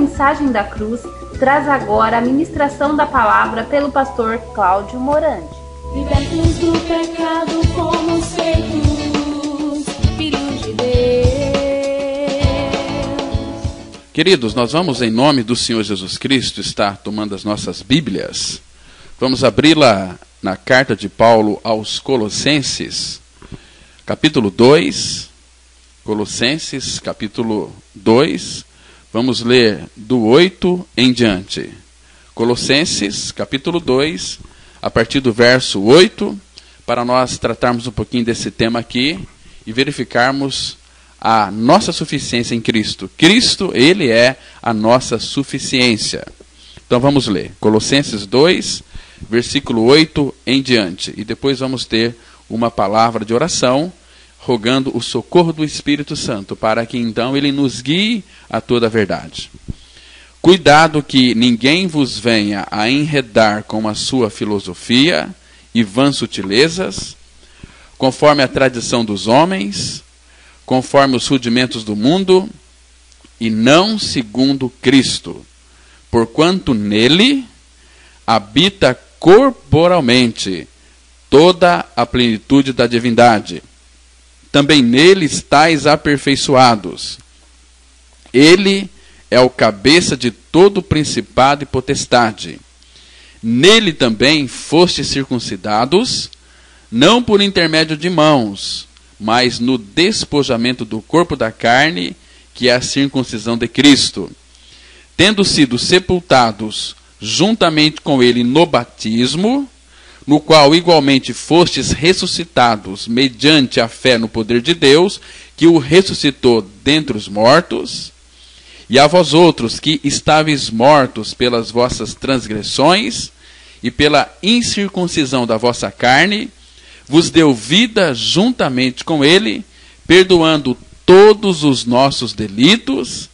mensagem da cruz, traz agora a ministração da palavra pelo pastor Cláudio Morandi. Libertos do pecado, fomos feitos filhos de Deus. Queridos, nós vamos, em nome do Senhor Jesus Cristo, estar tomando as nossas Bíblias. Vamos abri-la na carta de Paulo aos Colossenses, capítulo 2. Colossenses, capítulo 2. Vamos ler do 8 em diante. Colossenses, capítulo 2, a partir do verso 8, para nós tratarmos um pouquinho desse tema aqui e verificarmos a nossa suficiência em Cristo. Cristo, Ele é a nossa suficiência. Então vamos ler. Colossenses 2, versículo 8 em diante. E depois vamos ter uma palavra de oração, rogando o socorro do Espírito Santo, para que então Ele nos guie a toda a verdade. Cuidado que ninguém vos venha a enredar com a sua filosofia e vãs sutilezas, conforme a tradição dos homens, conforme os rudimentos do mundo, e não segundo Cristo, porquanto nele habita corporalmente toda a plenitude da divindade. Também nele estáis aperfeiçoados. Ele é o cabeça de todo principado e potestade. Nele também fostes circuncidados, não por intermédio de mãos, mas no despojamento do corpo da carne, que é a circuncisão de Cristo, tendo sido sepultados juntamente com ele no batismo, no qual igualmente fostes ressuscitados mediante a fé no poder de Deus, que o ressuscitou dentre os mortos. E a vós outros que estáveis mortos pelas vossas transgressões e pela incircuncisão da vossa carne, vos deu vida juntamente com ele, perdoando todos os nossos delitos,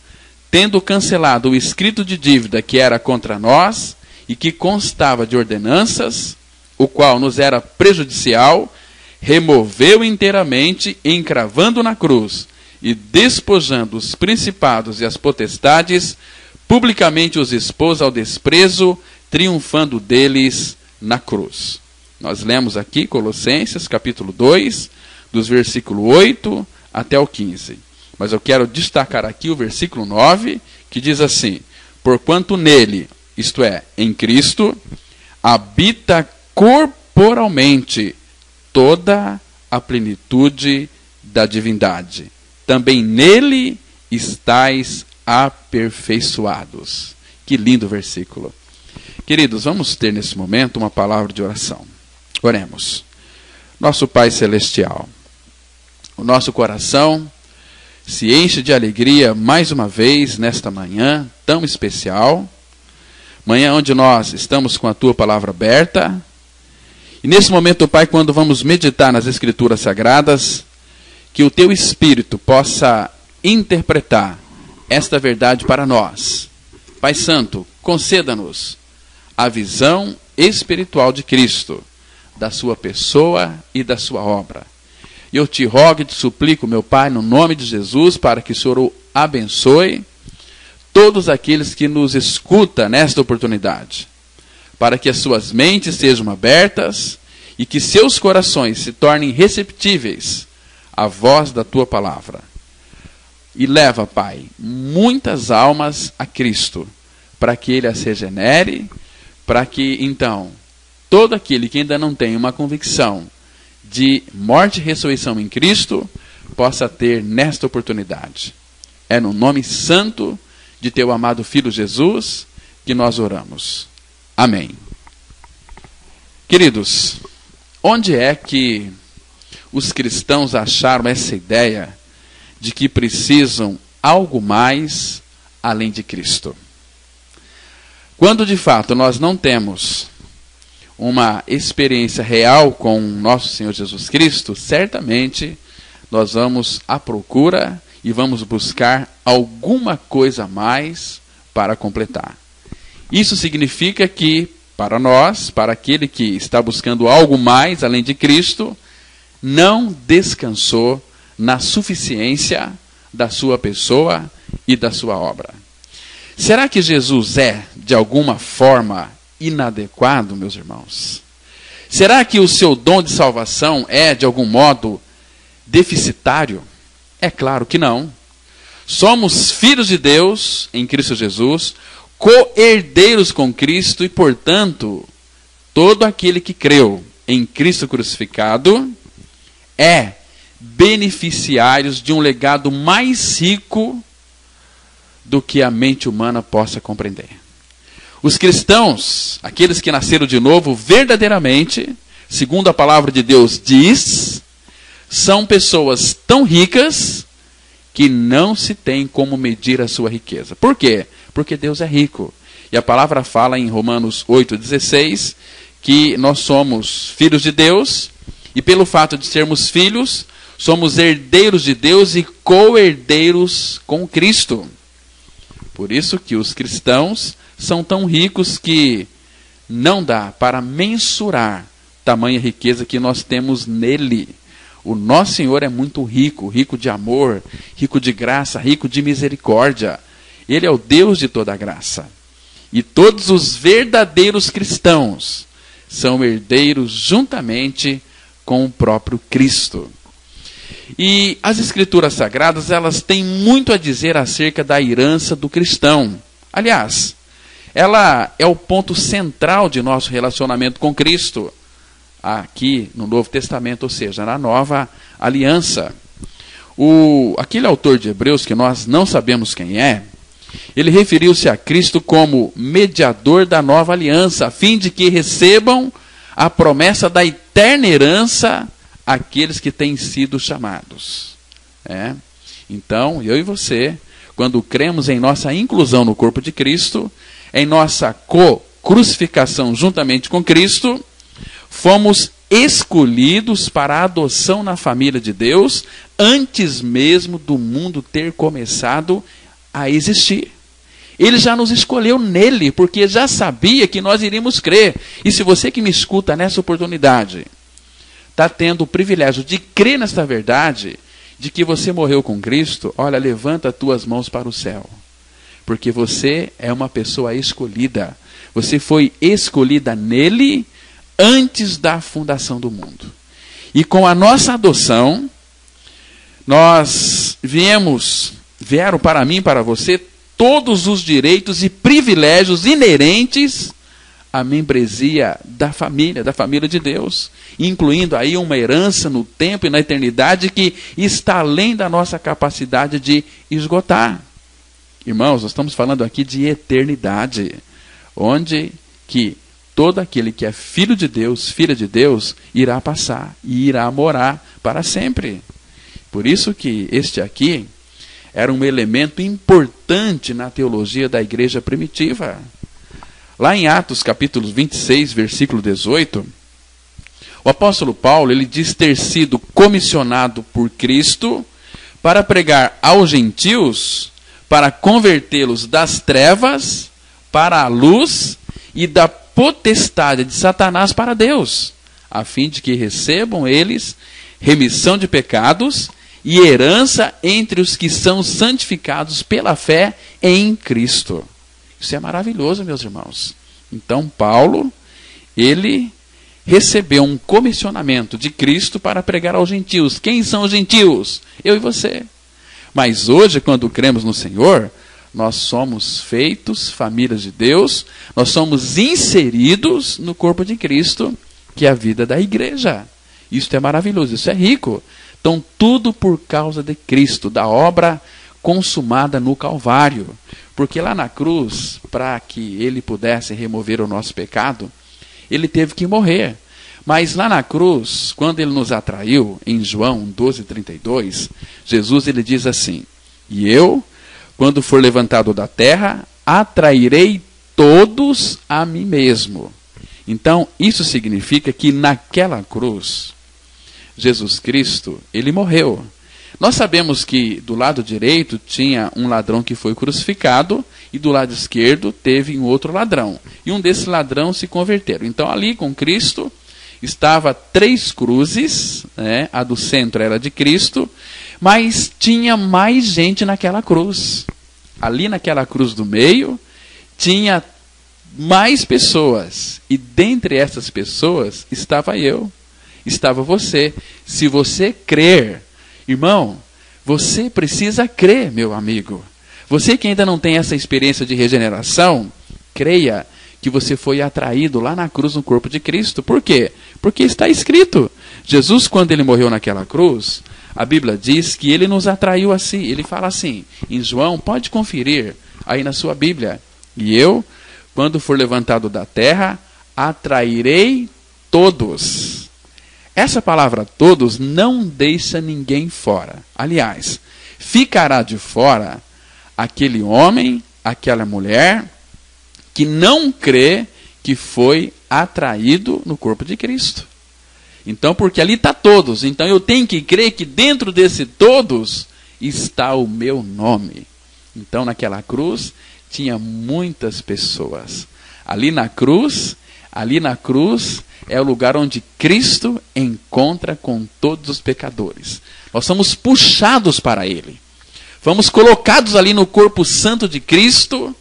tendo cancelado o escrito de dívida que era contra nós e que constava de ordenanças, o qual nos era prejudicial, removeu inteiramente, encravando na cruz, e despojando os principados e as potestades, publicamente os expôs ao desprezo, triunfando deles na cruz. Nós lemos aqui Colossenses, capítulo 2, dos versículos 8 até o 15. Mas eu quero destacar aqui o versículo 9, que diz assim: porquanto nele, isto é, em Cristo, habita corporalmente toda a plenitude da divindade. Também nele estáis aperfeiçoados. Que lindo versículo. Queridos, vamos ter nesse momento uma palavra de oração. Oremos. Nosso Pai Celestial, o nosso coração se enche de alegria mais uma vez nesta manhã tão especial, manhã onde nós estamos com a Tua palavra aberta. E nesse momento, Pai, quando vamos meditar nas Escrituras Sagradas, que o Teu Espírito possa interpretar esta verdade para nós. Pai Santo, conceda-nos a visão espiritual de Cristo, da Sua pessoa e da Sua obra. E eu te rogo e te suplico, meu Pai, no nome de Jesus, para que o Senhor o abençoe todos aqueles que nos escutam nesta oportunidade, para que as suas mentes sejam abertas e que seus corações se tornem receptíveis à voz da Tua palavra. E leva, Pai, muitas almas a Cristo, para que Ele as regenere, para que, então, todo aquele que ainda não tem uma convicção de morte e ressurreição em Cristo, possa ter nesta oportunidade. É no nome santo de Teu amado Filho Jesus que nós oramos. Amém. Queridos, onde é que os cristãos acharam essa ideia de que precisam algo mais além de Cristo? Quando de fato nós não temos uma experiência real com nosso Senhor Jesus Cristo, certamente nós vamos à procura e vamos buscar alguma coisa a mais para completar. Isso significa que, para nós, para aquele que está buscando algo mais além de Cristo, não descansou na suficiência da sua pessoa e da sua obra. Será que Jesus é, de alguma forma, inadequado, meus irmãos? Será que o seu dom de salvação é, de algum modo, deficitário? É claro que não. Somos filhos de Deus em Cristo Jesus, co-herdeiros com Cristo e, portanto, todo aquele que creu em Cristo crucificado é beneficiários de um legado mais rico do que a mente humana possa compreender. Os cristãos, aqueles que nasceram de novo verdadeiramente, segundo a palavra de Deus diz, são pessoas tão ricas que não se tem como medir a sua riqueza. Por quê? Porque Deus é rico. E a palavra fala em Romanos 8,16 que nós somos filhos de Deus e pelo fato de sermos filhos, somos herdeiros de Deus e co-herdeiros com Cristo. Por isso que os cristãos são tão ricos que não dá para mensurar tamanha riqueza que nós temos nele. O nosso Senhor é muito rico, rico de amor, rico de graça, rico de misericórdia. Ele é o Deus de toda a graça. E todos os verdadeiros cristãos são herdeiros juntamente com o próprio Cristo. E as Escrituras Sagradas, elas têm muito a dizer acerca da herança do cristão. Aliás, ela é o ponto central de nosso relacionamento com Cristo, aqui no Novo Testamento, ou seja, na Nova Aliança. Aquele autor de Hebreus, que nós não sabemos quem é, ele referiu-se a Cristo como mediador da Nova Aliança, a fim de que recebam a promessa da eterna herança aqueles que têm sido chamados. Então, eu e você, quando cremos em nossa inclusão no corpo de Cristo, em nossa crucificação juntamente com Cristo, fomos escolhidos para a adoção na família de Deus, antes mesmo do mundo ter começado a existir. Ele já nos escolheu nele, porque já sabia que nós iríamos crer. E se você que me escuta nessa oportunidade está tendo o privilégio de crer nesta verdade, de que você morreu com Cristo, olha, levanta as tuas mãos para o céu. Porque você é uma pessoa escolhida. Você foi escolhida nele antes da fundação do mundo. E com a nossa adoção, vieram para mim e para você todos os direitos e privilégios inerentes à membresia da família de Deus, incluindo aí uma herança no tempo e na eternidade que está além da nossa capacidade de esgotar. Irmãos, nós estamos falando aqui de eternidade, onde que todo aquele que é filho de Deus, filha de Deus, irá passar e irá morar para sempre. Por isso que este aqui era um elemento importante na teologia da igreja primitiva. Lá em Atos capítulo 26, versículo 18, o apóstolo Paulo, ele diz ter sido comissionado por Cristo para pregar aos gentios, para convertê-los das trevas para a luz e da potestade de Satanás para Deus, a fim de que recebam eles remissão de pecados e herança entre os que são santificados pela fé em Cristo. Isso é maravilhoso, meus irmãos. Então, Paulo, ele recebeu um comissionamento de Cristo para pregar aos gentios. Quem são os gentios? Eu e você. Mas hoje, quando cremos no Senhor, nós somos feitos famílias de Deus, nós somos inseridos no corpo de Cristo, que é a vida da igreja. Isso é maravilhoso, isso é rico. Então, tudo por causa de Cristo, da obra consumada no Calvário. Porque lá na cruz, para que ele pudesse remover o nosso pecado, ele teve que morrer. Mas lá na cruz, quando ele nos atraiu, em João 12:32, Jesus ele diz assim: e eu, quando for levantado da terra, atrairei todos a mim mesmo. Então, isso significa que naquela cruz, Jesus Cristo, ele morreu. Nós sabemos que do lado direito tinha um ladrão que foi crucificado e do lado esquerdo teve um outro ladrão. E um desses ladrões se converteram. Então ali com Cristo estava 3 cruzes, né? A do centro era de Cristo, mas tinha mais gente naquela cruz. ali naquela cruz do meio, tinha mais pessoas. E dentre essas pessoas estava eu, estava você. Se você crer, irmão, você precisa crer, meu amigo. Você que ainda não tem essa experiência de regeneração, creia que você foi atraído lá na cruz no corpo de Cristo. Por quê? Porque está escrito. Jesus, quando ele morreu naquela cruz, a Bíblia diz que ele nos atraiu assim. Ele fala assim, em João, pode conferir aí na sua Bíblia. E eu, quando for levantado da terra, atrairei todos. Essa palavra todos não deixa ninguém fora. Aliás, ficará de fora aquele homem, aquela mulher que não crê que foi atraído no corpo de Cristo. Então, porque ali está todos, então eu tenho que crer que dentro desse todos está o meu nome. Então, naquela cruz, tinha muitas pessoas. Ali na cruz é o lugar onde Cristo encontra com todos os pecadores. Nós somos puxados para Ele. Fomos colocados ali no corpo santo de Cristo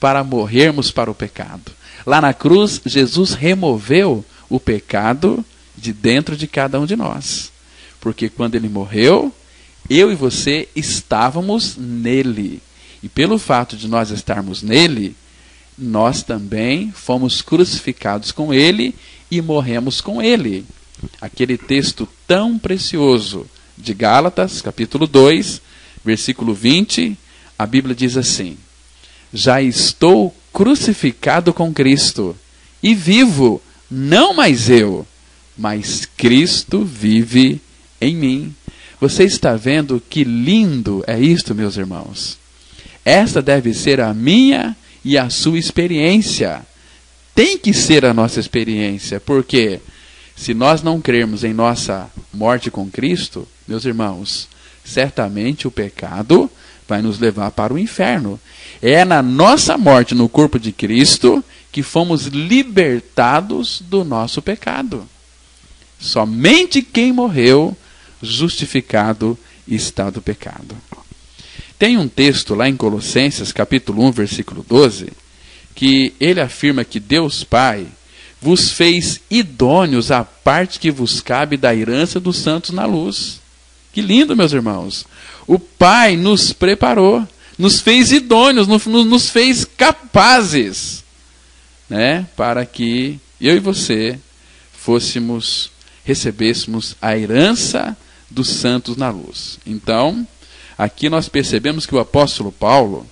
para morrermos para o pecado. Lá na cruz, Jesus removeu o pecado de dentro de cada um de nós. Porque quando Ele morreu, eu e você estávamos nele. E pelo fato de nós estarmos nele, nós também fomos crucificados com Ele e morremos com Ele. Aquele texto tão precioso de Gálatas, capítulo 2, versículo 20, a Bíblia diz assim: já estou crucificado com Cristo, e vivo, não mais eu, mas Cristo vive em mim. Você está vendo que lindo é isto, meus irmãos? Esta deve ser a minha e a sua experiência. Tem que ser a nossa experiência, porque se nós não crermos em nossa morte com Cristo, meus irmãos, certamente o pecado vai nos levar para o inferno. É na nossa morte no corpo de Cristo que fomos libertados do nosso pecado. Somente quem morreu justificado está do pecado. Tem um texto lá em Colossenses, capítulo 1, versículo 12, que ele afirma que Deus Pai vos fez idôneos à parte que vos cabe da herança dos santos na luz. Que lindo, meus irmãos. O Pai nos preparou, nos fez idôneos, nos fez capazes, né, para que eu e você recebêssemos a herança dos santos na luz. Então, aqui nós percebemos que o apóstolo Paulo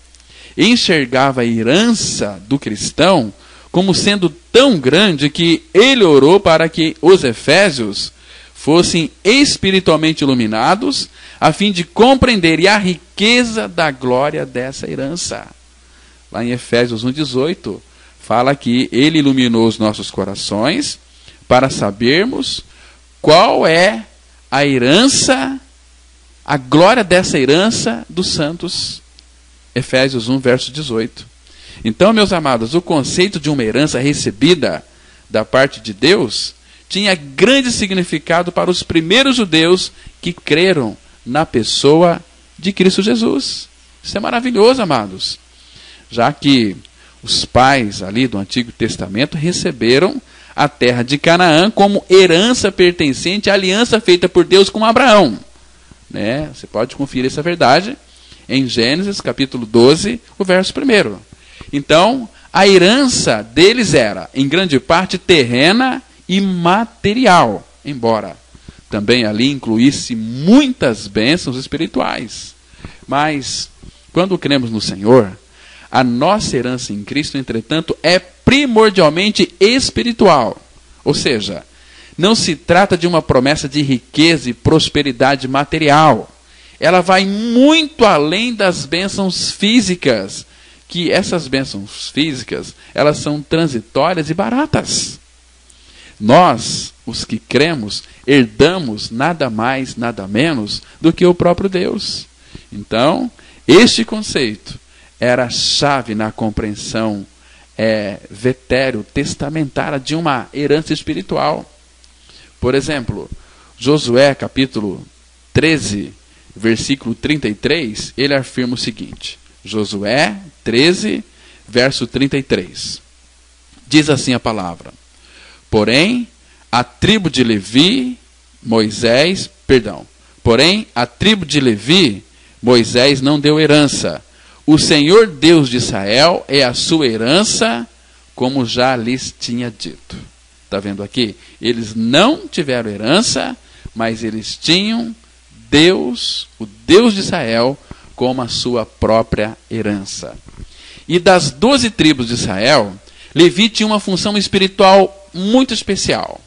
enxergava a herança do cristão como sendo tão grande que ele orou para que os efésios fossem espiritualmente iluminados, a fim de compreenderem a riqueza da glória dessa herança. Lá em Efésios 1,18, fala que ele iluminou os nossos corações para sabermos qual é a herança, a glória dessa herança dos santos. Efésios 1, verso 18. Então, meus amados, o conceito de uma herança recebida da parte de Deus tinha grande significado para os primeiros judeus que creram na pessoa de Cristo Jesus. Isso é maravilhoso, amados. Já que os pais ali do Antigo Testamento receberam a terra de Canaã como herança pertencente à aliança feita por Deus com Abraão. Né? Você pode conferir essa verdade em Gênesis, capítulo 12, o verso 1. Então, a herança deles era, em grande parte, terrena e material, embora também ali incluísse muitas bênçãos espirituais. Mas, quando cremos no Senhor, a nossa herança em Cristo, entretanto, é primordialmente espiritual. Ou seja, não se trata de uma promessa de riqueza e prosperidade material. Ela vai muito além das bênçãos físicas, que essas bênçãos físicas, elas são transitórias e baratas. Nós, os que cremos, herdamos nada mais, nada menos do que o próprio Deus. Então, este conceito era a chave na compreensão vetério-testamentária de uma herança espiritual. Por exemplo, Josué, capítulo 13, versículo 33, ele afirma o seguinte: Josué 13, verso 33. Diz assim a palavra: Porém, a tribo de Levi, Moisés não deu herança. O Senhor Deus de Israel é a sua herança, como já lhes tinha dito. Está vendo aqui? Eles não tiveram herança, mas eles tinham Deus, o Deus de Israel, como a sua própria herança. E das 12 tribos de Israel, Levi tinha uma função espiritual muito especial.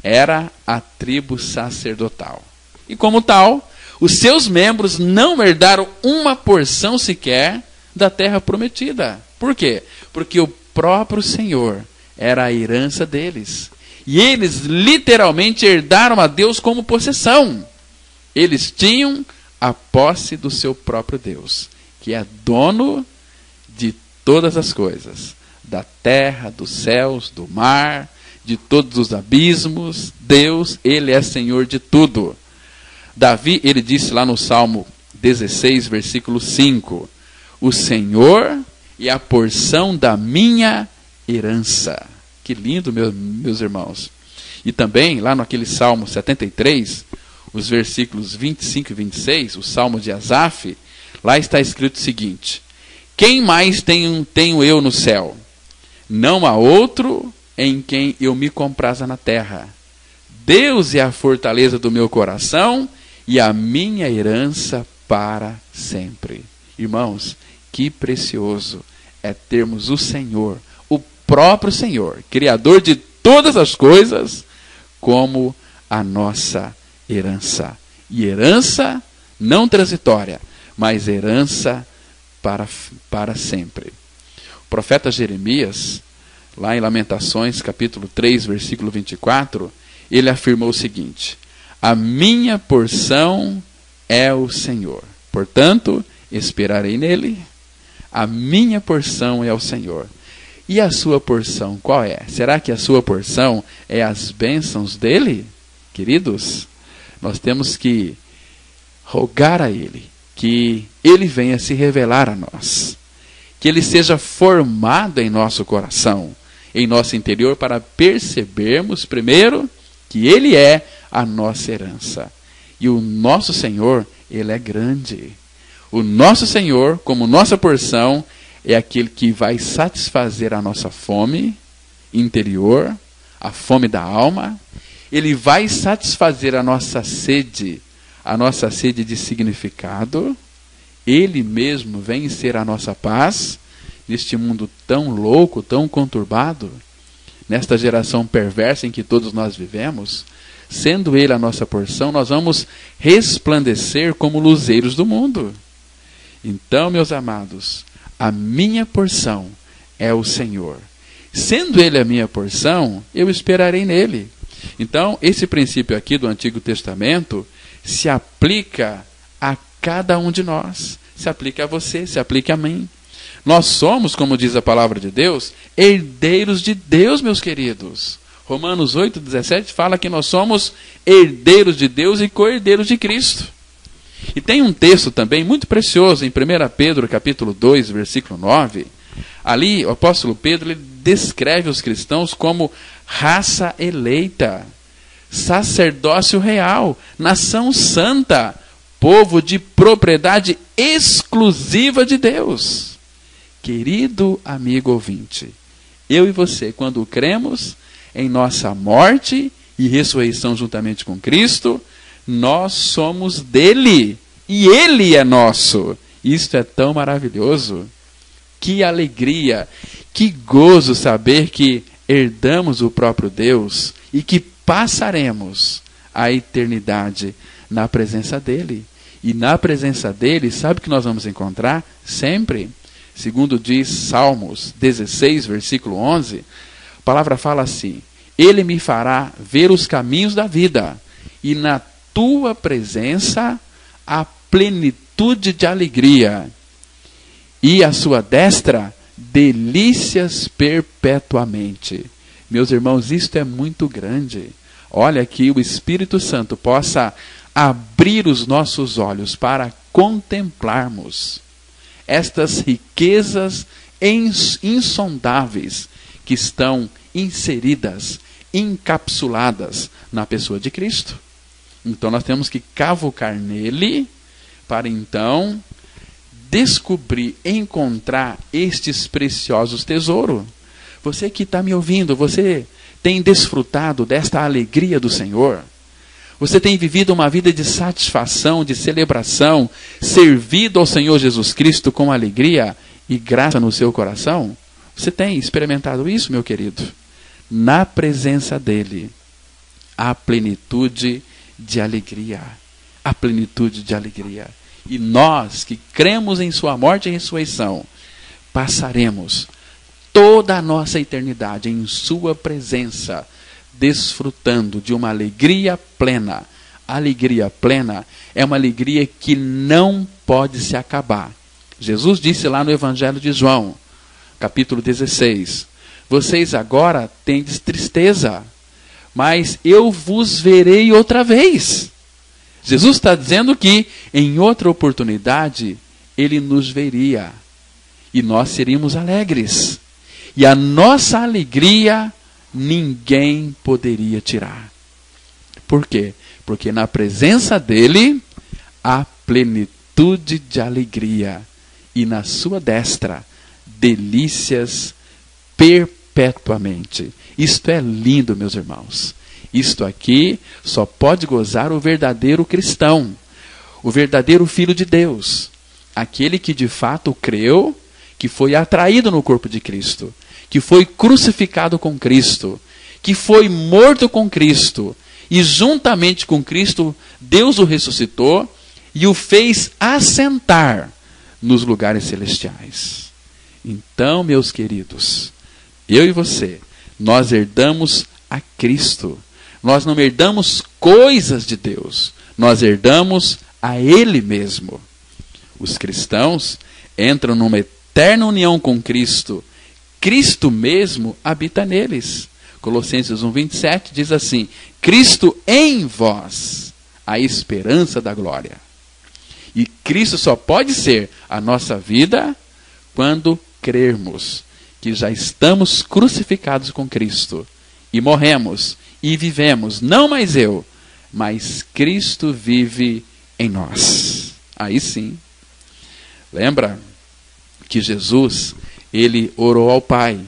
Era a tribo sacerdotal. E como tal, os seus membros não herdaram uma porção sequer da terra prometida. Por quê? Porque o próprio Senhor era a herança deles. E eles literalmente herdaram a Deus como possessão. Eles tinham a posse do seu próprio Deus, que é dono de todas as coisas, da terra, dos céus, do mar, de todos os abismos. Deus, ele é Senhor de tudo. Davi, ele disse lá no Salmo 16, versículo 5, o Senhor é a porção da minha herança. Que lindo, meus irmãos. E também, lá naquele Salmo 73, os versículos 25 e 26, o Salmo de Asaf, lá está escrito o seguinte: Quem mais tenho eu no céu? Não há outro em quem eu me compraza na terra. Deus é a fortaleza do meu coração e a minha herança para sempre. Irmãos, que precioso é termos o Senhor, o próprio Senhor, Criador de todas as coisas, como a nossa herança. E herança não transitória, mas herança para sempre. O profeta Jeremias, lá em Lamentações, capítulo 3, versículo 24, ele afirmou o seguinte: a minha porção é o Senhor, portanto, esperarei nele. A minha porção é o Senhor. E a sua porção qual é? Será que a sua porção é as bênçãos dele? Queridos, nós temos que rogar a ele que ele venha se revelar a nós, que ele seja formado em nosso coração, em nosso interior, para percebermos primeiro que ele é a nossa herança. E o nosso Senhor, ele é grande. O nosso Senhor, como nossa porção, é aquele que vai satisfazer a nossa fome interior, a fome da alma. Ele vai satisfazer a nossa sede de significado. Ele mesmo vem ser a nossa paz neste mundo tão louco, tão conturbado, nesta geração perversa em que todos nós vivemos. Sendo ele a nossa porção, nós vamos resplandecer como luzeiros do mundo. Então, meus amados, a minha porção é o Senhor. Sendo ele a minha porção, eu esperarei nele. Então, esse princípio aqui do Antigo Testamento se aplica a cada um de nós. Se aplica a você, se aplica a mim. Nós somos, como diz a palavra de Deus, herdeiros de Deus, meus queridos. Romanos 8,17 fala que nós somos herdeiros de Deus e co-herdeiros de Cristo. E tem um texto também muito precioso em 1 Pedro capítulo 2, versículo 9. Ali o apóstolo Pedro ele descreve os cristãos como raça eleita, sacerdócio real, nação santa, povo de propriedade exclusiva de Deus. Querido amigo ouvinte, eu e você, quando cremos em nossa morte e ressurreição juntamente com Cristo, nós somos dele e ele é nosso. Isto é tão maravilhoso. Que alegria, que gozo saber que herdamos o próprio Deus e que passaremos a eternidade na presença dele. E na presença dele, sabe o que nós vamos encontrar? Sempre, segundo diz Salmos 16, versículo 11, a palavra fala assim: ele me fará ver os caminhos da vida, e na tua presença a plenitude de alegria, e a sua destra delícias perpetuamente. Meus irmãos, isto é muito grande. Olha, que o Espírito Santo possa abrir os nossos olhos para contemplarmos estas riquezas insondáveis que estão inseridas, encapsuladas na pessoa de Cristo. Então nós temos que cavucar nele para então descobrir, encontrar estes preciosos tesouros. Você que está me ouvindo, você tem desfrutado desta alegria do Senhor? Você tem vivido uma vida de satisfação, de celebração, servido ao Senhor Jesus Cristo com alegria e graça no seu coração? Você tem experimentado isso, meu querido? Na presença dele, há plenitude de alegria. A plenitude de alegria. E nós que cremos em sua morte e ressurreição, passaremos toda a nossa eternidade em sua presença, desfrutando de uma alegria plena. A alegria plena é uma alegria que não pode se acabar. Jesus disse lá no Evangelho de João, capítulo 16, vocês agora tendes tristeza, mas eu vos verei outra vez. Jesus está dizendo que em outra oportunidade ele nos veria e nós seríamos alegres. E a nossa alegria ninguém poderia tirar. Por quê? Porque na presença dele há plenitude de alegria e na sua destra delícias perpetuamente. Isto é lindo, meus irmãos. Isto aqui só pode gozar o verdadeiro cristão, o verdadeiro filho de Deus, aquele que de fato creu, que foi atraído no corpo de Cristo, que foi crucificado com Cristo, que foi morto com Cristo, e juntamente com Cristo, Deus o ressuscitou e o fez assentar nos lugares celestiais. Então, meus queridos, eu e você, nós herdamos a Cristo. Nós não herdamos coisas de Deus, nós herdamos a Ele mesmo. Os cristãos entram numa eterna união com Cristo. Cristo mesmo habita neles. Colossenses 1:27 diz assim: Cristo em vós, a esperança da glória. E Cristo só pode ser a nossa vida quando crermos que já estamos crucificados com Cristo e morremos e vivemos, não mais eu, mas Cristo vive em nós. Aí sim. Lembra que Jesus, ele orou ao Pai,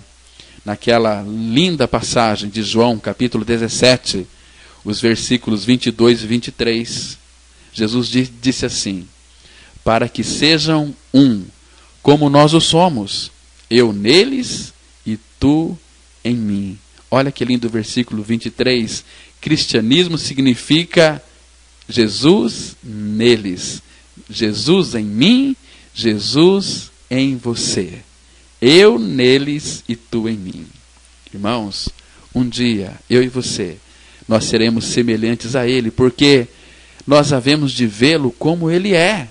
naquela linda passagem de João, capítulo 17, os versículos 22 e 23. Jesus disse assim: para que sejam um, como nós o somos, eu neles e tu em mim. Olha que lindo o versículo 23. Cristianismo significa Jesus neles. Jesus em mim, Jesus em você. Eu neles e tu em mim. Irmãos, um dia, eu e você, nós seremos semelhantes a Ele, porque nós havemos de vê-lo como Ele é.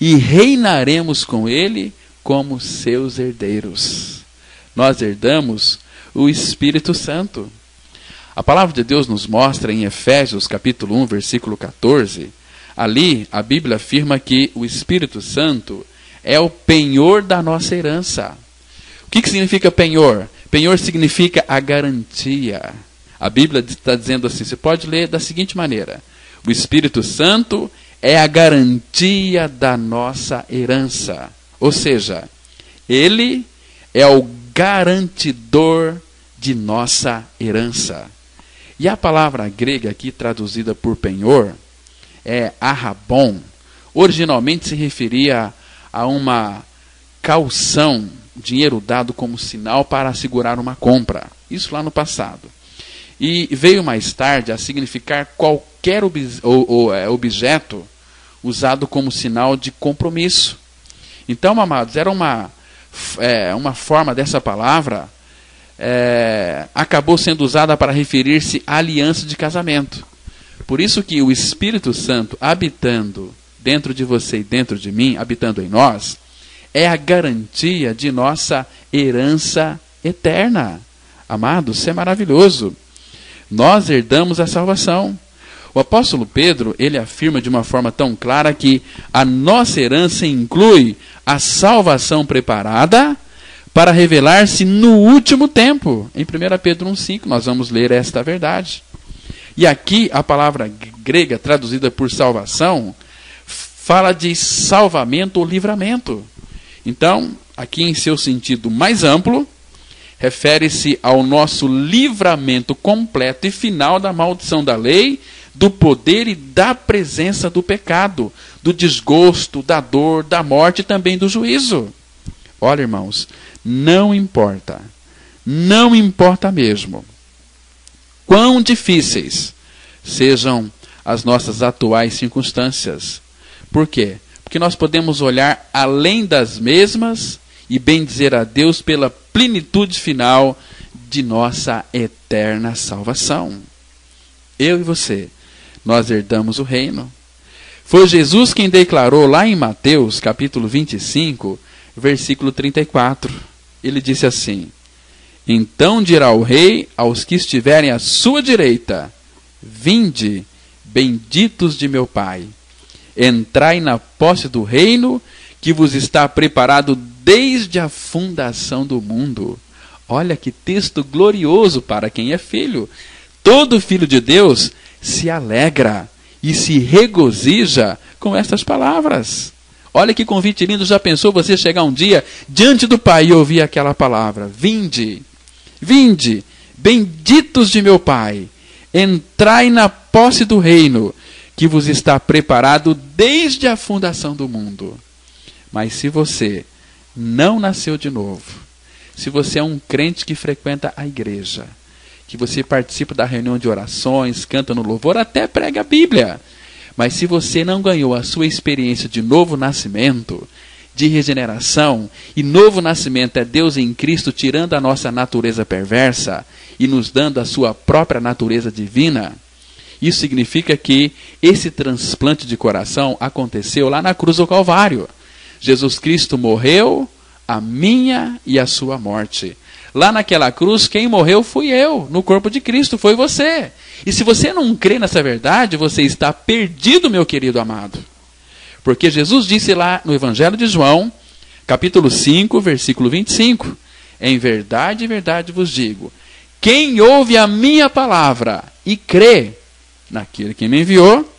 E reinaremos com Ele como seus herdeiros. Nós herdamos o Espírito Santo. A palavra de Deus nos mostra em Efésios capítulo 1, versículo 14. Ali a Bíblia afirma que o Espírito Santo é o penhor da nossa herança. O que significa penhor? Penhor significa a garantia. A Bíblia está dizendo assim, você pode ler da seguinte maneira: o Espírito Santo é a garantia da nossa herança. Ou seja, Ele é o garantidor de nossa herança. E a palavra grega aqui traduzida por penhor é arrabon. Originalmente se referia a uma caução, dinheiro dado como sinal para assegurar uma compra. Isso lá no passado. E veio mais tarde a significar qualquer objeto usado como sinal de compromisso. Então, amados, era uma forma dessa palavra, acabou sendo usada para referir-se à aliança de casamento. Por isso que o Espírito Santo habitando dentro de você e dentro de mim, habitando em nós, é a garantia de nossa herança eterna. Amados, isso é maravilhoso. Nós herdamos a salvação. O apóstolo Pedro, ele afirma de uma forma tão clara que a nossa herança inclui a salvação preparada para revelar-se no último tempo. Em 1 Pedro 1,5 nós vamos ler esta verdade. E aqui a palavra grega traduzida por salvação fala de salvamento ou livramento. Então, aqui em seu sentido mais amplo, refere-se ao nosso livramento completo e final da maldição da lei, do poder e da presença do pecado, do desgosto, da dor, da morte e também do juízo. Olha, irmãos, não importa mesmo quão difíceis sejam as nossas atuais circunstâncias. Por quê? Porque nós podemos olhar além das mesmas e bendizer a Deus pela plenitude final de nossa eterna salvação. Eu e você, nós herdamos o reino. Foi Jesus quem declarou lá em Mateus, capítulo 25, versículo 34. Ele disse assim: então dirá o rei aos que estiverem à sua direita: vinde, benditos de meu Pai, entrai na posse do reino que vos está preparado desde a fundação do mundo. Olha que texto glorioso para quem é filho. Todo filho de Deus se alegra e se regozija com estas palavras. Olha que convite lindo. Já pensou você chegar um dia diante do Pai e ouvir aquela palavra: vinde, vinde, benditos de meu Pai, entrai na posse do reino que vos está preparado desde a fundação do mundo. Mas se você não nasceu de novo, se você é um crente que frequenta a igreja, que você participa da reunião de orações, canta no louvor, até prega a Bíblia, mas se você não ganhou a sua experiência de novo nascimento, de regeneração, e novo nascimento é Deus em Cristo tirando a nossa natureza perversa e nos dando a sua própria natureza divina, isso significa que esse transplante de coração aconteceu lá na cruz do Calvário. Jesus Cristo morreu a minha e a sua morte. Lá naquela cruz, quem morreu fui eu, no corpo de Cristo, foi você. E se você não crê nessa verdade, você está perdido, meu querido amado. Porque Jesus disse lá no Evangelho de João, capítulo 5, versículo 25, em verdade vos digo, quem ouve a minha palavra e crê naquele que me enviou,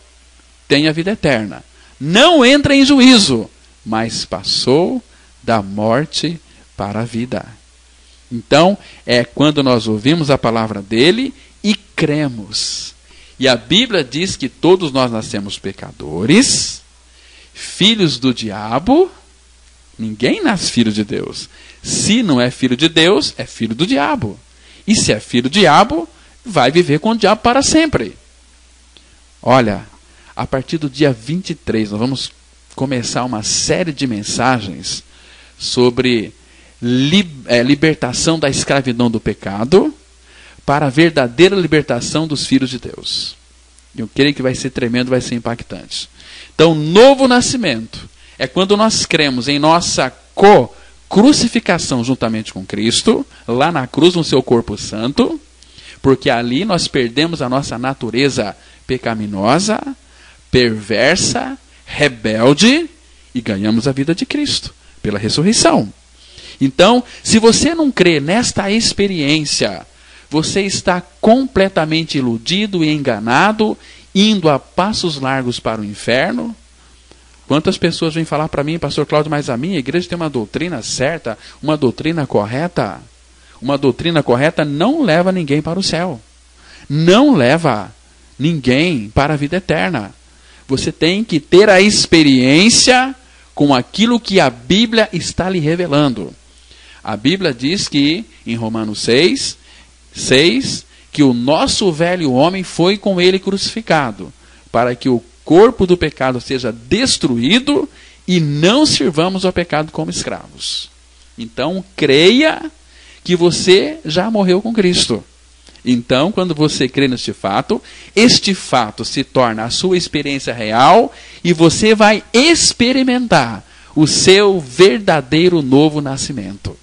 tem a vida eterna. Não entra em juízo, mas passou da morte para a vida. Então, é quando nós ouvimos a palavra dele e cremos. E a Bíblia diz que todos nós nascemos pecadores, filhos do diabo. Ninguém nasce filho de Deus. Se não é filho de Deus, é filho do diabo. E se é filho do diabo, vai viver com o diabo para sempre. Olha, a partir do dia 23, nós vamos começar uma série de mensagens sobre libertação da escravidão do pecado para a verdadeira libertação dos filhos de Deus. Eu creio que vai ser tremendo, vai ser impactante. Então, novo nascimento é quando nós cremos em nossa crucificação juntamente com Cristo, lá na cruz, no seu corpo santo, porque ali nós perdemos a nossa natureza pecaminosa, perversa, rebelde, e ganhamos a vida de Cristo pela ressurreição. Então, se você não crê nesta experiência, você está completamente iludido e enganado, indo a passos largos para o inferno. Quantas pessoas vêm falar para mim: pastor Cláudio, mas a minha igreja tem uma doutrina certa, uma doutrina correta. Uma doutrina correta não leva ninguém para o céu. Não leva ninguém para a vida eterna. Você tem que ter a experiência com aquilo que a Bíblia está lhe revelando. A Bíblia diz que, em Romanos 6, que o nosso velho homem foi com ele crucificado, para que o corpo do pecado seja destruído e não sirvamos ao pecado como escravos. Então, creia que você já morreu com Cristo. Então, quando você crê neste fato, este fato se torna a sua experiência real e você vai experimentar o seu verdadeiro novo nascimento.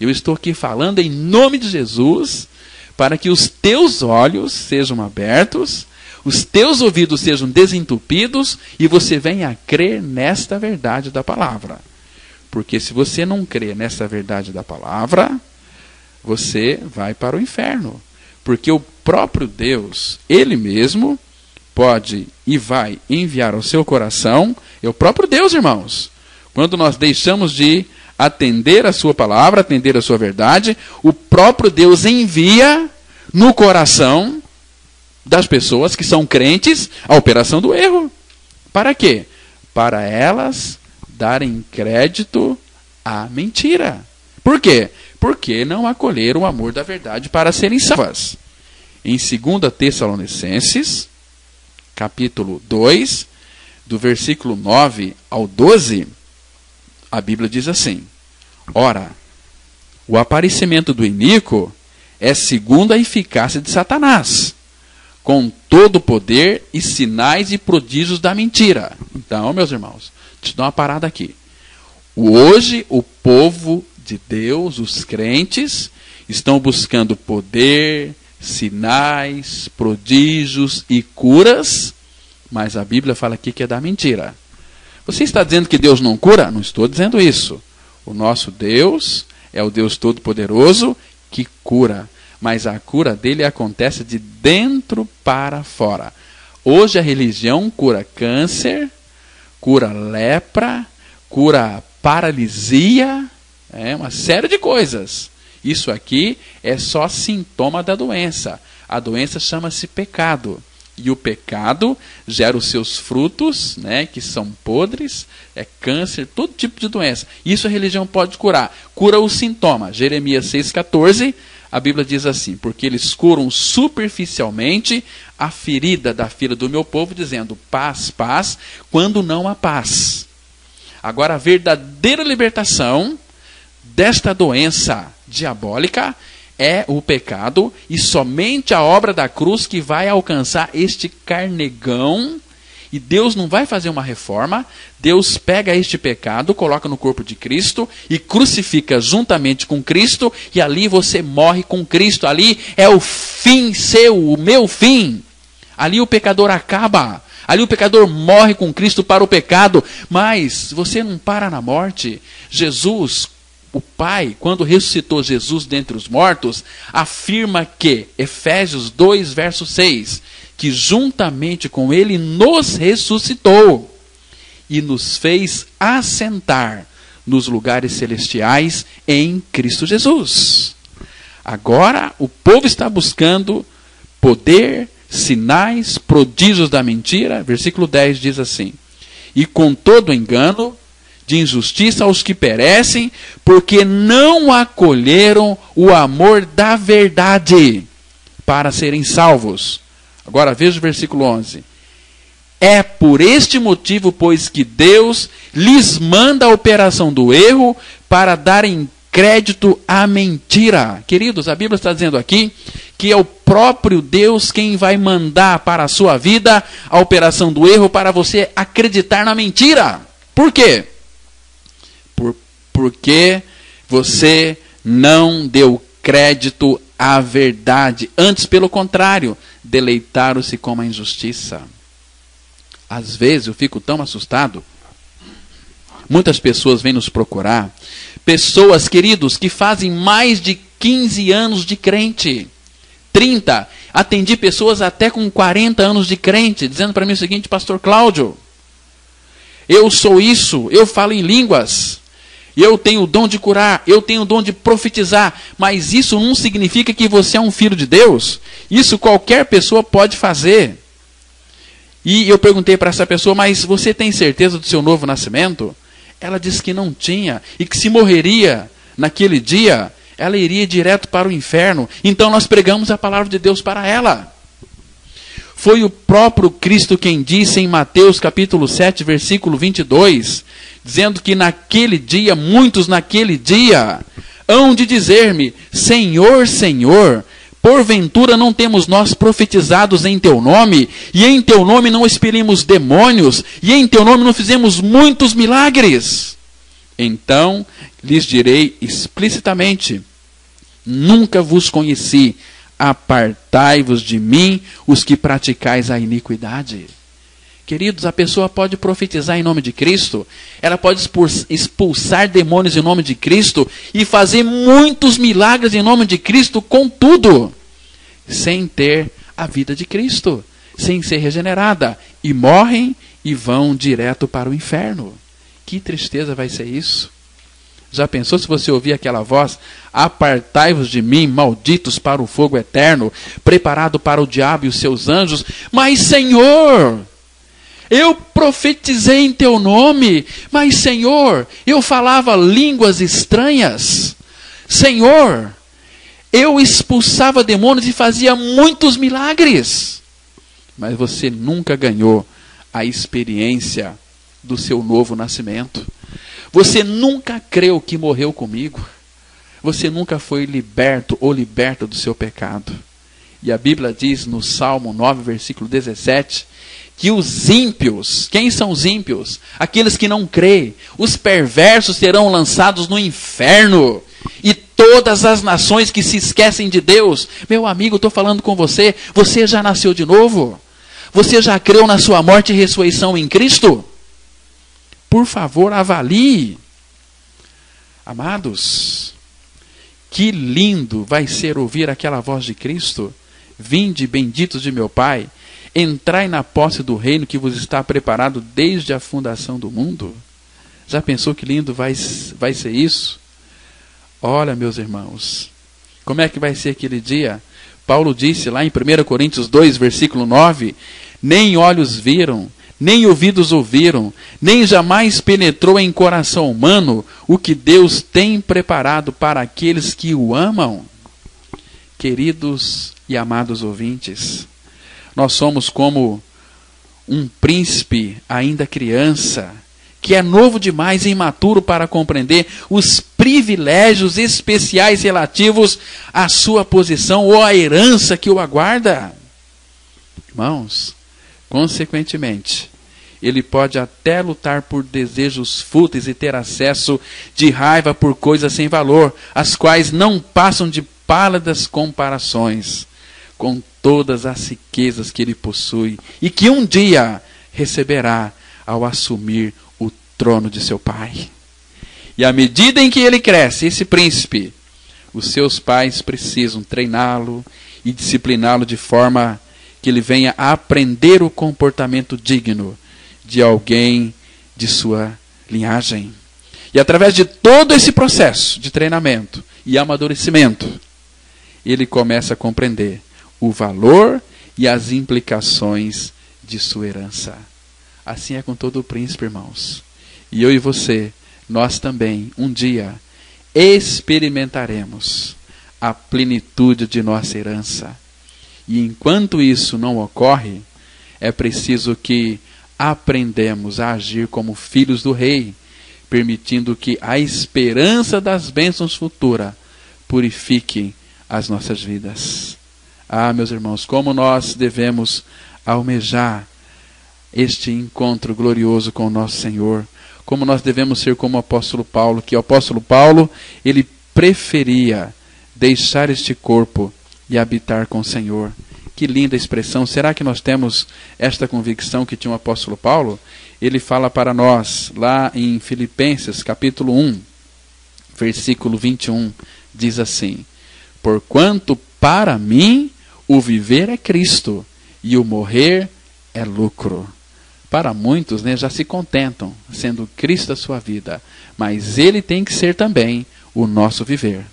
Eu estou aqui falando em nome de Jesus para que os teus olhos sejam abertos, os teus ouvidos sejam desentupidos e você venha a crer nesta verdade da palavra. Porque se você não crer nessa verdade da palavra, você vai para o inferno. Porque o próprio Deus, Ele mesmo, pode e vai enviar ao seu coração, é o próprio Deus, irmãos. Quando nós deixamos de atender a sua palavra, atender a sua verdade, o próprio Deus envia no coração das pessoas que são crentes a operação do erro. Para quê? Para elas darem crédito à mentira. Por quê? Porque não acolheram o amor da verdade para serem salvas. Em 2 Tessalonicenses, capítulo 2, do versículo 9 ao 12, a Bíblia diz assim: ora, o aparecimento do iníquo é segundo a eficácia de Satanás, com todo o poder e sinais e prodígios da mentira. Então, meus irmãos, deixa eu dar uma parada aqui. Hoje, o povo de Deus, os crentes, estão buscando poder, sinais, prodígios e curas, mas a Bíblia fala aqui que é da mentira. Você está dizendo que Deus não cura? Não estou dizendo isso. O nosso Deus é o Deus Todo-Poderoso que cura, mas a cura dele acontece de dentro para fora. Hoje a religião cura câncer, cura lepra, cura paralisia, uma série de coisas. Isso aqui é só sintoma da doença. A doença chama-se pecado. E o pecado gera os seus frutos, que são podres, câncer, todo tipo de doença. Isso a religião pode curar. Cura o sintoma. Jeremias 6,14, a Bíblia diz assim: porque eles curam superficialmente a ferida da filha do meu povo, dizendo paz, paz, quando não há paz. Agora, a verdadeira libertação desta doença diabólica é o pecado, e somente a obra da cruz que vai alcançar este carnegão. E Deus não vai fazer uma reforma. Deus pega este pecado, coloca no corpo de Cristo e crucifica juntamente com Cristo, e ali você morre com Cristo. Ali é o fim seu, o meu fim. Ali o pecador acaba. Ali o pecador morre com Cristo para o pecado. Mas você não para na morte. Jesus, o Pai, quando ressuscitou Jesus dentre os mortos, afirma que, Efésios 2, verso 6, que juntamente com Ele nos ressuscitou e nos fez assentar nos lugares celestiais em Cristo Jesus. Agora o povo está buscando poder, sinais, prodígios da mentira. Versículo 10 diz assim: e com todo engano de injustiça aos que perecem, porque não acolheram o amor da verdade para serem salvos. Agora veja o versículo 11. É por este motivo, pois, que Deus lhes manda a operação do erro para darem crédito à mentira. Queridos, a Bíblia está dizendo aqui que é o próprio Deus quem vai mandar para a sua vida a operação do erro para você acreditar na mentira. Por quê? Porque você não deu crédito à verdade. Antes, pelo contrário, deleitaram-se com a injustiça. Às vezes eu fico tão assustado. Muitas pessoas vêm nos procurar. Pessoas, queridos, que fazem mais de 15 anos de crente. 30. Atendi pessoas até com 40 anos de crente, dizendo para mim o seguinte: pastor Cláudio, eu sou isso, eu falo em línguas, eu tenho o dom de curar, eu tenho o dom de profetizar, mas isso não significa que você é um filho de Deus. Isso qualquer pessoa pode fazer. E eu perguntei para essa pessoa: mas você tem certeza do seu novo nascimento? Ela disse que não tinha, e que se morreria naquele dia, ela iria direto para o inferno. Então nós pregamos a palavra de Deus para ela. Foi o próprio Cristo quem disse em Mateus capítulo 7, versículo 22, dizendo que naquele dia, muitos naquele dia, hão de dizer-me: Senhor, Senhor, porventura não temos nós profetizados em teu nome, e em teu nome não expelimos demônios, e em teu nome não fizemos muitos milagres? Então lhes direi explicitamente: nunca vos conheci, apartai-vos de mim, os que praticais a iniquidade. Queridos, a pessoa pode profetizar em nome de Cristo, ela pode expulsar demônios em nome de Cristo e fazer muitos milagres em nome de Cristo, contudo, sem ter a vida de Cristo, sem ser regenerada, e morrem e vão direto para o inferno. Que tristeza vai ser isso? Já pensou se você ouvir aquela voz: apartai-vos de mim, malditos, para o fogo eterno, preparado para o diabo e os seus anjos? Mas, Senhor, eu profetizei em teu nome, mas, Senhor, eu falava línguas estranhas. Senhor, eu expulsava demônios e fazia muitos milagres. Mas você nunca ganhou a experiência do seu novo nascimento. Você nunca creu que morreu comigo. Você nunca foi liberto ou liberta do seu pecado. E a Bíblia diz no Salmo 9, versículo 17, que os ímpios, quem são os ímpios? Aqueles que não creem. Os perversos serão lançados no inferno. E todas as nações que se esquecem de Deus. Meu amigo, estou falando com você. Você já nasceu de novo? Você já creu na sua morte e ressurreição em Cristo? Por favor, avalie. Amados, que lindo vai ser ouvir aquela voz de Cristo: vinde, benditos de meu Pai, entrai na posse do reino que vos está preparado desde a fundação do mundo. Já pensou que lindo vai ser isso? Olha, meus irmãos, como é que vai ser aquele dia? Paulo disse lá em 1 Coríntios 2, versículo 9, nem olhos viram, nem ouvidos ouviram, nem jamais penetrou em coração humano o que Deus tem preparado para aqueles que o amam. Queridos e amados ouvintes, nós somos como um príncipe ainda criança, que é novo demais e imaturo para compreender os privilégios especiais relativos à sua posição ou à herança que o aguarda. Irmãos, consequentemente, ele pode até lutar por desejos fúteis e ter acesso de raiva por coisas sem valor, as quais não passam de pálidas comparações com todas as riquezas que ele possui e que um dia receberá ao assumir o trono de seu pai. E à medida em que ele cresce, esse príncipe, os seus pais precisam treiná-lo e discipliná-lo de forma que ele venha a aprender o comportamento digno de alguém de sua linhagem. E através de todo esse processo de treinamento e amadurecimento, ele começa a compreender o valor e as implicações de sua herança. Assim é com todo o príncipe, irmãos. E eu e você, nós também, um dia, experimentaremos a plenitude de nossa herança. E enquanto isso não ocorre, é preciso que aprendemos a agir como filhos do rei, permitindo que a esperança das bênçãos futuras purifique as nossas vidas. Ah, meus irmãos, como nós devemos almejar este encontro glorioso com o nosso Senhor, como nós devemos ser como o apóstolo Paulo, que o apóstolo Paulo, ele preferia deixar este corpo e habitar com o Senhor. Que linda expressão! Será que nós temos esta convicção que tinha o apóstolo Paulo? Ele fala para nós, lá em Filipenses, capítulo 1, versículo 21, diz assim: porquanto para mim o viver é Cristo, e o morrer é lucro. Para muitos, já se contentam, sendo Cristo a sua vida, mas Ele tem que ser também o nosso viver.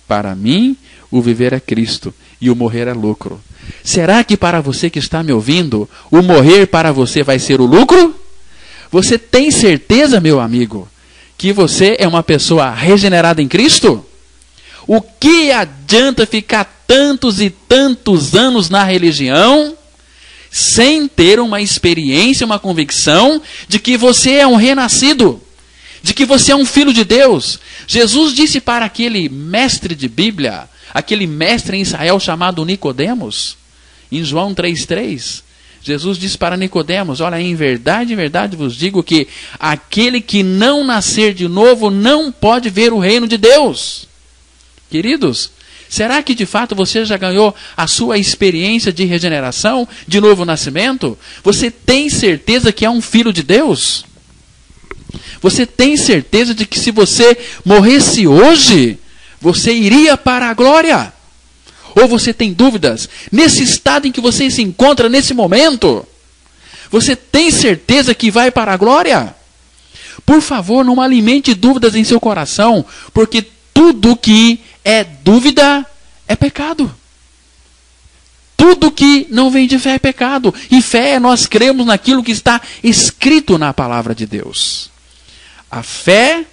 Para mim, o viver é Cristo, e o morrer é lucro. Será que para você que está me ouvindo, o morrer para você vai ser o lucro? Você tem certeza, meu amigo, que você é uma pessoa regenerada em Cristo? O que adianta ficar tantos e tantos anos na religião sem ter uma experiência, uma convicção de que você é um renascido, de que você é um filho de Deus? Jesus disse para aquele mestre de Bíblia, aquele mestre em Israel chamado Nicodemos, em João 3,3, Jesus disse para Nicodemos: olha, em verdade vos digo que aquele que não nascer de novo não pode ver o reino de Deus. Queridos, Será que de fato você já ganhou a sua experiência de regeneração, de novo nascimento? Você tem certeza que é um filho de Deus? Você tem certeza de que se você morresse hoje, você iria para a glória? Ou você tem dúvidas? Nesse estado em que você se encontra nesse momento, você tem certeza que vai para a glória? Por favor, não alimente dúvidas em seu coração, porque tudo que é dúvida é pecado. Tudo que não vem de fé é pecado. E fé é nós cremos naquilo que está escrito na palavra de Deus. A fé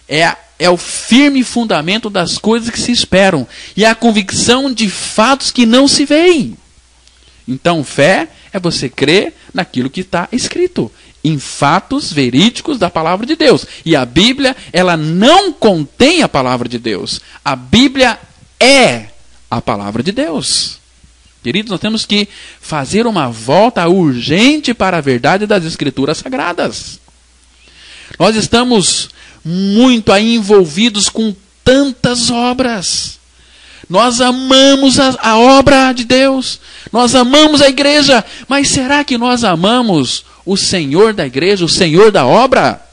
é o firme fundamento das coisas que se esperam. E a convicção de fatos que não se veem. Então, fé é você crer naquilo que está escrito. Em fatos verídicos da palavra de Deus. E a Bíblia, ela não contém a palavra de Deus. A Bíblia é a palavra de Deus. Queridos, nós temos que fazer uma volta urgente para a verdade das Escrituras Sagradas. Nós estamos muito aí envolvidos com tantas obras. Nós amamos a obra de Deus. Nós amamos a igreja. Mas será que nós amamos o Senhor da igreja, o Senhor da obra?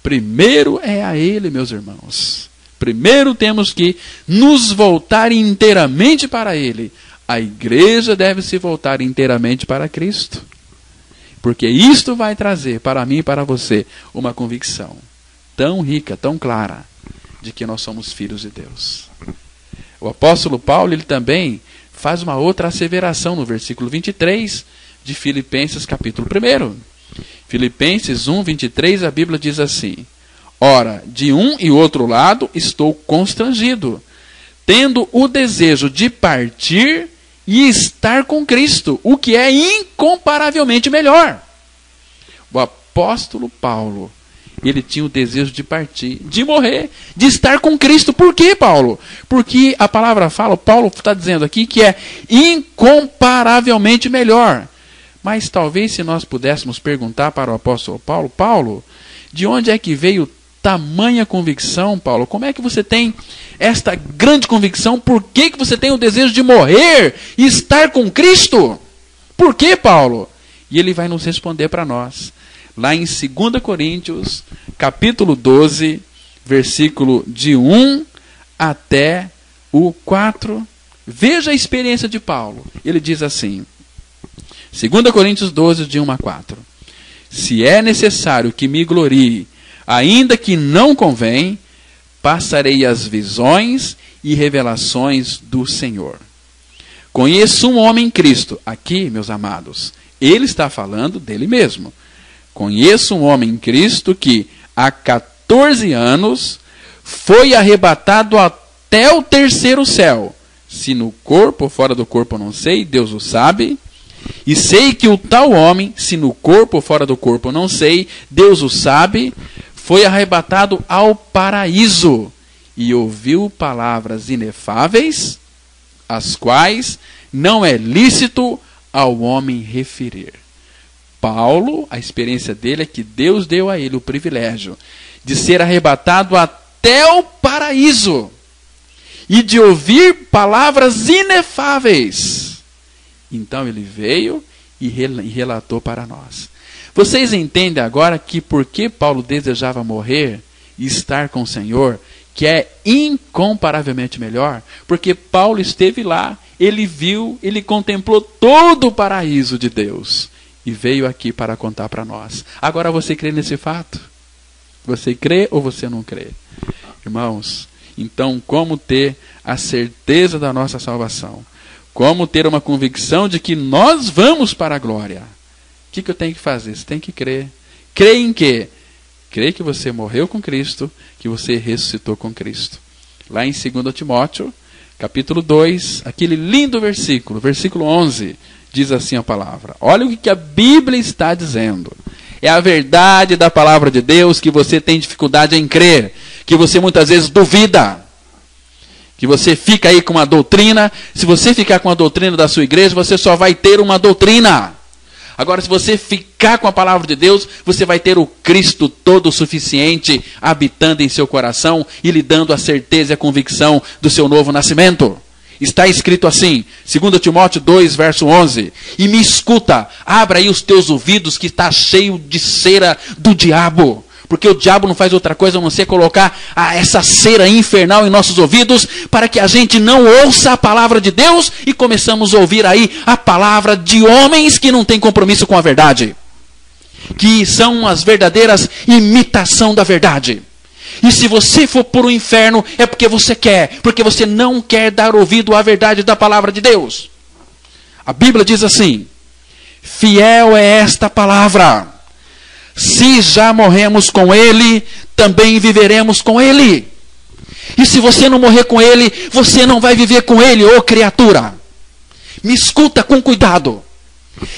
Primeiro é a Ele, meus irmãos. Primeiro temos que nos voltar inteiramente para Ele. A igreja deve se voltar inteiramente para Cristo. Porque isto vai trazer para mim e para você uma convicção tão rica, tão clara, de que nós somos filhos de Deus. O apóstolo Paulo, ele também faz uma outra asseveração no versículo 23 de Filipenses capítulo 1. Filipenses 1, 23, a Bíblia diz assim: ora, de um e outro lado estou constrangido, tendo o desejo de partir e estar com Cristo, o que é incomparavelmente melhor. O apóstolo Paulo, ele tinha o desejo de partir, de morrer, de estar com Cristo. Por quê, Paulo? Porque a palavra fala, Paulo está dizendo aqui que é incomparavelmente melhor. Mas talvez se nós pudéssemos perguntar para o apóstolo Paulo, Paulo, de onde é que veio tamanha convicção, Paulo? Como é que você tem esta grande convicção? Por que você tem o desejo de morrer e estar com Cristo? Por quê, Paulo? E ele vai nos responder para nós. Lá em 2 Coríntios, capítulo 12, versículo de 1 até o 4. Veja a experiência de Paulo. Ele diz assim, 2 Coríntios 12, de 1 a 4. Se é necessário que me glorie, ainda que não convém, passarei as visões e revelações do Senhor. Conheço um homem em Cristo. Aqui, meus amados, ele está falando dele mesmo. Conheço um homem em Cristo que há 14 anos foi arrebatado até o terceiro céu. Se no corpo ou fora do corpo eu não sei, Deus o sabe. E sei que o tal homem, se no corpo ou fora do corpo eu não sei, Deus o sabe, foi arrebatado ao paraíso e ouviu palavras inefáveis, as quais não é lícito ao homem referir. Paulo, a experiência dele é que Deus deu a ele o privilégio de ser arrebatado até o paraíso e de ouvir palavras inefáveis. Então ele veio e relatou para nós. Vocês entendem agora que por que Paulo desejava morrer e estar com o Senhor, que é incomparavelmente melhor? Porque Paulo esteve lá, ele viu, ele contemplou todo o paraíso de Deus. E veio aqui para contar para nós. Agora você crê nesse fato? Você crê ou você não crê? Irmãos, então como ter a certeza da nossa salvação? Como ter uma convicção de que nós vamos para a glória? O que eu tenho que fazer? Você tem que crer. Crer em quê? Crer que você morreu com Cristo, que você ressuscitou com Cristo. Lá em 2 Timóteo, capítulo 2, aquele lindo versículo, versículo 11, diz assim a palavra. Olha o que a Bíblia está dizendo. É a verdade da palavra de Deus que você tem dificuldade em crer, que você muitas vezes duvida, que você fica aí com uma doutrina. Se você ficar com a doutrina da sua igreja, você só vai ter uma doutrina. Agora, se você ficar com a palavra de Deus, você vai ter o Cristo todo suficiente habitando em seu coração e lhe dando a certeza e a convicção do seu novo nascimento. Está escrito assim, 2 Timóteo 2, verso 11. E me escuta, abra aí os teus ouvidos que está cheio de cera do diabo. Porque o diabo não faz outra coisa a não ser colocar essa cera infernal em nossos ouvidos para que a gente não ouça a palavra de Deus e começamos a ouvir aí a palavra de homens que não têm compromisso com a verdade. Que são as verdadeiras imitação da verdade. E se você for para o inferno, é porque você não quer dar ouvido à verdade da palavra de Deus. A Bíblia diz assim, fiel é esta palavra, se já morremos com ele, também viveremos com ele. E se você não morrer com ele, você não vai viver com ele, ô criatura. Me escuta com cuidado.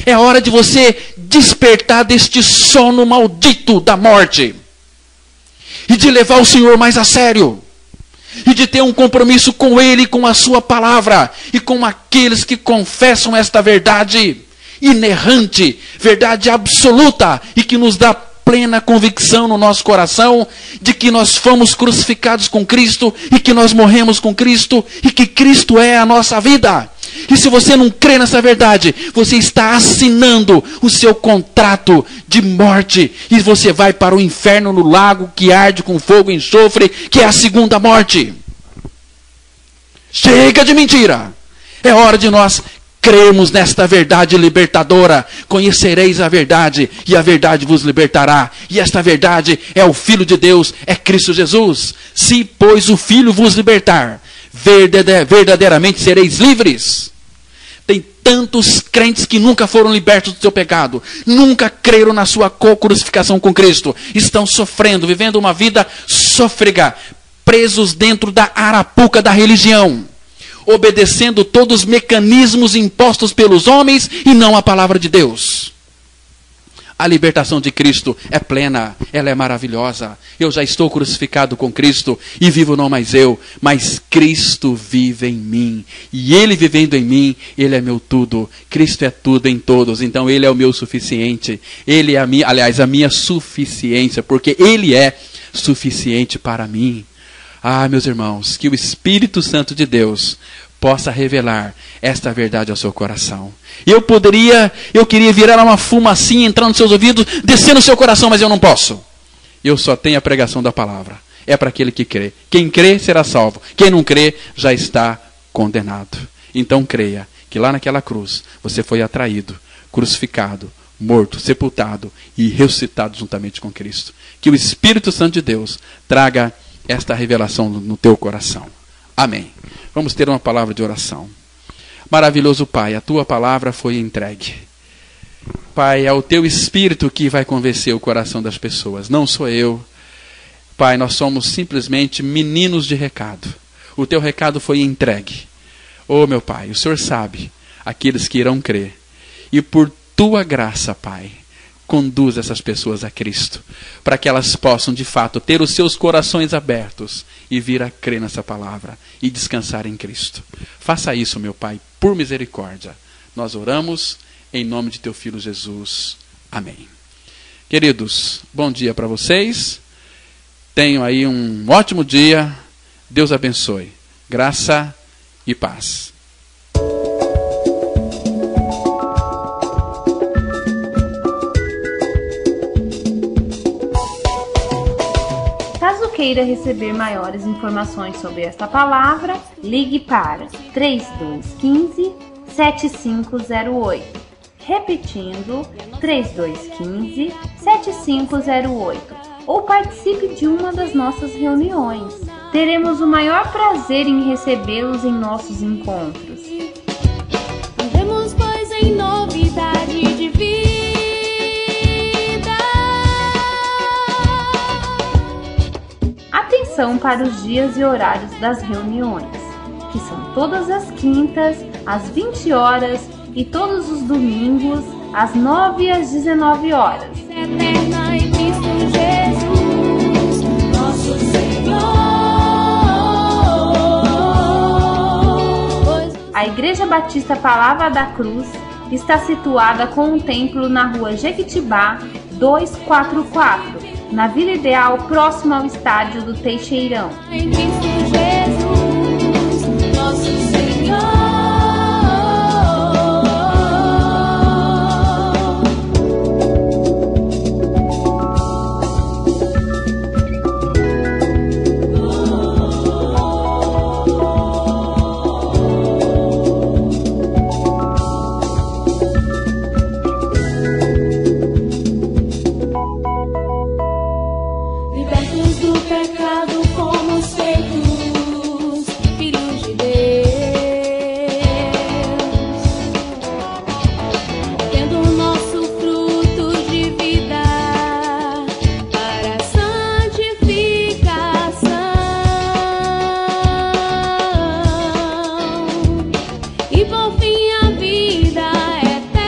É hora de você despertar deste sono maldito da morte. E de levar o Senhor mais a sério. E de ter um compromisso com Ele, com a sua palavra. E com aqueles que confessam esta verdade inerrante, verdade absoluta. E que nos dá plena convicção no nosso coração. De que nós fomos crucificados com Cristo. E que nós morremos com Cristo. E que Cristo é a nossa vida. E se você não crê nessa verdade, você está assinando o seu contrato de morte. E você vai para o inferno no lago que arde com fogo e enxofre, que é a segunda morte. Chega de mentira! É hora de nós crermos nesta verdade libertadora. Conhecereis a verdade, e a verdade vos libertará. E esta verdade é o Filho de Deus, é Cristo Jesus. Se, pois, o Filho vos libertar, verdadeiramente sereis livres. Tem tantos crentes que nunca foram libertos do seu pecado, nunca creram na sua crucificação com Cristo, estão sofrendo, vivendo uma vida sôfrega, presos dentro da arapuca da religião, obedecendo todos os mecanismos impostos pelos homens e não a palavra de Deus. A libertação de Cristo é plena, ela é maravilhosa. Eu já estou crucificado com Cristo e vivo não mais eu, mas Cristo vive em mim. E Ele vivendo em mim, Ele é meu tudo. Cristo é tudo em todos, então Ele é o meu suficiente. Ele é a minha suficiência, porque Ele é suficiente para mim. Ah, meus irmãos, que o Espírito Santo de Deus possa revelar esta verdade ao seu coração. E eu queria virar uma fumacinha, entrar nos seus ouvidos, descer no seu coração, mas eu não posso. Eu só tenho a pregação da palavra. É para aquele que crê. Quem crê será salvo. Quem não crê já está condenado. Então creia que lá naquela cruz você foi atraído, crucificado, morto, sepultado e ressuscitado juntamente com Cristo. Que o Espírito Santo de Deus traga esta revelação no teu coração. Amém. Vamos ter uma palavra de oração. Maravilhoso Pai, a tua palavra foi entregue. Pai, é o teu Espírito que vai convencer o coração das pessoas, não sou eu. Pai, nós somos simplesmente meninos de recado. O teu recado foi entregue. Oh, meu Pai, o Senhor sabe aqueles que irão crer. E por tua graça, Pai, conduz essas pessoas a Cristo, para que elas possam, de fato, ter os seus corações abertos e vir a crer nessa palavra e descansar em Cristo. Faça isso, meu Pai, por misericórdia. Nós oramos em nome de teu Filho Jesus. Amém. Queridos, bom dia para vocês. Tenham aí um ótimo dia. Deus abençoe. Graça e paz. Caso queira receber maiores informações sobre esta palavra, ligue para 3215-7508. Repetindo, 3215-7508. Ou participe de uma das nossas reuniões. Teremos o maior prazer em recebê-los em nossos encontros. Vivemos, pois, em novidade de vida. Atenção para os dias e horários das reuniões, que são todas as quintas, às 20 horas e todos os domingos, às 9 e às 19 horas. Eterna em Cristo Jesus, nosso Senhor. A Igreja Batista Palavra da Cruz está situada com um templo na rua Jequitibá 244, na Vila Ideal, próximo ao estádio do Teixeirão. Em Cristo Jesus, nosso Senhor. Libertos do pecado, fomos feitos filhos de Deus, tendo o nosso fruto de vida para a santificação e por fim a vida eterna.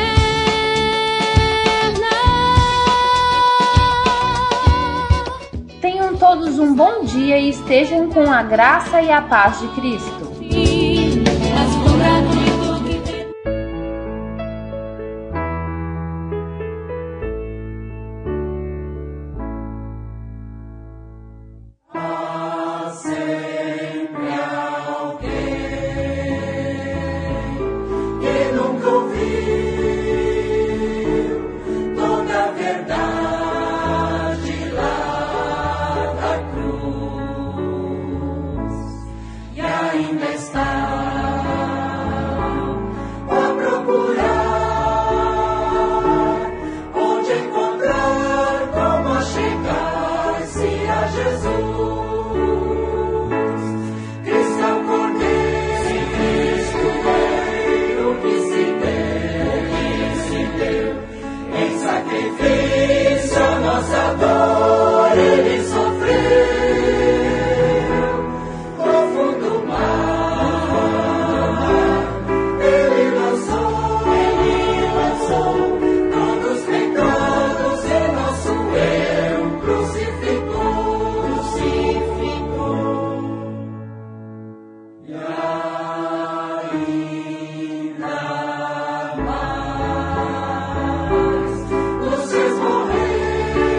Tenham todos um bom dia e estejam com a graça e a paz de Cristo. A sombra do que nunca ouviu toda a verdade lá da cruz e ainda está a procurar onde encontrar como chegar-se a Jesus. Cristo é o Cordeiro, Cristo é o que se deu em sacrifício, a nossa dor ele sofreu. Profundo mar, ele lançou todos pecados e nosso eu crucificou. E ainda mais nos fez morrer,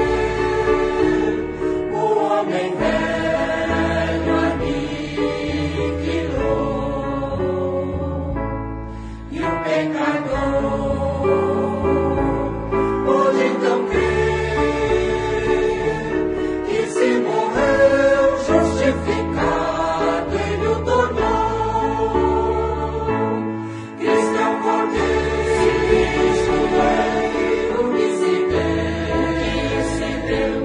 o homem velho aniquilou, e o pecador pôde então crer que se morreu justificado ele o tornou. Cristo é o Cordeiro, Cristo é o que se deu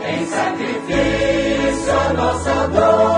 em sacrifício, a nossa dor